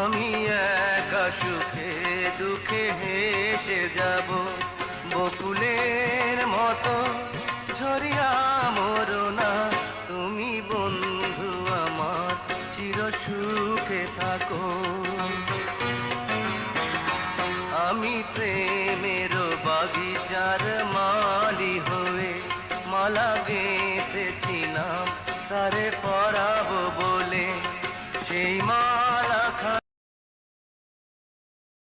আমি একা সুখে দুঃখে হেসে যাব, বকুলের মতো ঝরিয়া মরো না। তুমি বন্ধু আমার চির সুখে থাকো। আমি প্রেমের বাগিচার